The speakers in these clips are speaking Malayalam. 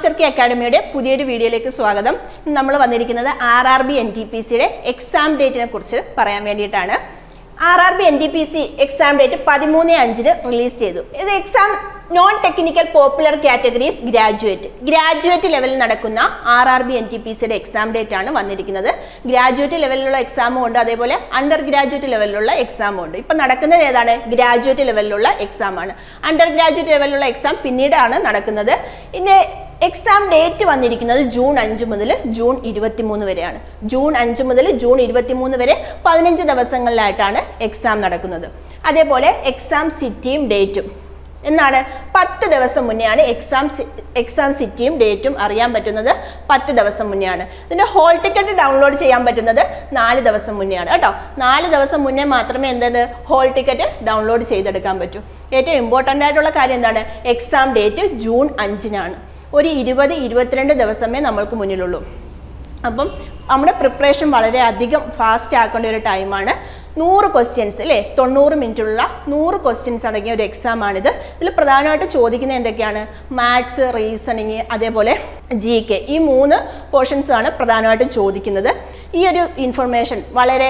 മാസ്റ്റർ കി അക്കാഡമിയുടെ പുതിയൊരു വീഡിയോയിലേക്ക് സ്വാഗതം. നമ്മൾ വന്നിരിക്കുന്നത് RRB NTPCയുടെ എക്സാം ഡേറ്റിനെ കുറിച്ച് പറയാൻ വേണ്ടിയിട്ടാണ്. RRB NTPC exam date 13/5 release ചെയ്തു. ഇത് exam non technical popular categories graduate ലെവലിൽ നടക്കുന്ന RRB NTPCയുടെ എക്സാം ഡേറ്റ് ആണ് വന്നിരിക്കുന്നത്. ഗ്രാജുവേറ്റ് ലെവലിലുള്ള എക്സാമും ഉണ്ട്, അതേപോലെ അണ്ടർ ഗ്രാജുവേറ്റ് ലെവലിലുള്ള എക്സാമും ഉണ്ട്. ഇപ്പം നടക്കുന്നത് ഏതാണ്? ഗ്രാജുവേറ്റ് ലെവലിലുള്ള എക്സാം ആണ്. അണ്ടർ ഗ്രാജുവേറ്റ് ലെവലിലുള്ള എക്സാം പിന്നീടാണ് നടക്കുന്നത്. ഇതിൻ്റെ എക്സാം ഡേറ്റ് വന്നിരിക്കുന്നത് ജൂൺ 5 മുതൽ ജൂൺ 23 വരെയാണ്. ജൂൺ 5 മുതൽ ജൂൺ 23 വരെ 15 ദിവസങ്ങളിലായിട്ടാണ് എക്സാം നടക്കുന്നത്. അതേപോലെ എക്സാം സിറ്റിയും ഡേറ്റും എന്നാണ് 10 ദിവസം മുന്നെയാണ് എക്സാം സിറ്റിയും ഡേറ്റും അറിയാൻ പറ്റുന്നത്. 10 ദിവസം മുന്നെയാണ്. ഇതിൻ്റെ ഹോൾ ടിക്കറ്റ് ഡൗൺലോഡ് ചെയ്യാൻ പറ്റുന്നത് 4 ദിവസം മുന്നെയാണ് കേട്ടോ. 4 ദിവസം മുന്നേ മാത്രമേ എന്താണ് ഹോൾ ടിക്കറ്റ് ഡൗൺലോഡ് ചെയ്തെടുക്കാൻ പറ്റൂ. ഏറ്റവും ഇമ്പോർട്ടൻ്റ് ആയിട്ടുള്ള കാര്യം എന്താണ്? എക്സാം ഡേറ്റ് ജൂൺ 5-നാണ്. ഒരു 20-22 ദിവസമേ നമ്മൾക്ക് മുന്നിലുള്ളൂ. അപ്പം നമ്മുടെ പ്രിപ്പറേഷൻ വളരെ അധികം ഫാസ്റ്റ് ആക്കേണ്ട ഒരു ടൈമാണ്. 100 ക്വസ്റ്റ്യൻസ് അല്ലേ, 90 മിനിറ്റുള്ള 100 ക്വസ്റ്റ്യൻസ് അടങ്ങിയ ഒരു എക്സാം ആണിത്. ഇതിൽ പ്രധാനമായിട്ട് ചോദിക്കുന്നത് എന്തൊക്കെയാണ്? മാത്സ്, റീസണിങ്, അതേപോലെ GK. ഈ 3 പോർഷൻസ് ആണ് പ്രധാനമായിട്ടും ചോദിക്കുന്നത്. ഈ ഒരു ഇൻഫർമേഷൻ വളരെ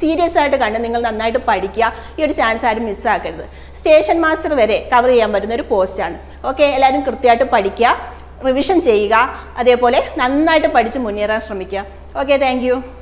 സീരിയസ് ആയിട്ട് കണ്ട് നിങ്ങൾ നന്നായിട്ട് പഠിക്കുക. ഈ ഒരു ചാൻസ് ആരും മിസ്സാക്കരുത്. സ്റ്റേഷൻ മാസ്റ്റർ വരെ കവർ ചെയ്യാൻ പറ്റുന്ന ഒരു പോസ്റ്റാണ്. ഓക്കെ, എല്ലാവരും കൃത്യമായിട്ട് പഠിക്കുക, റിവിഷൻ ചെയ്യുക, അതേപോലെ നന്നായിട്ട് പഠിച്ച് മുന്നേറാൻ ശ്രമിക്കുക. Okay, thank you.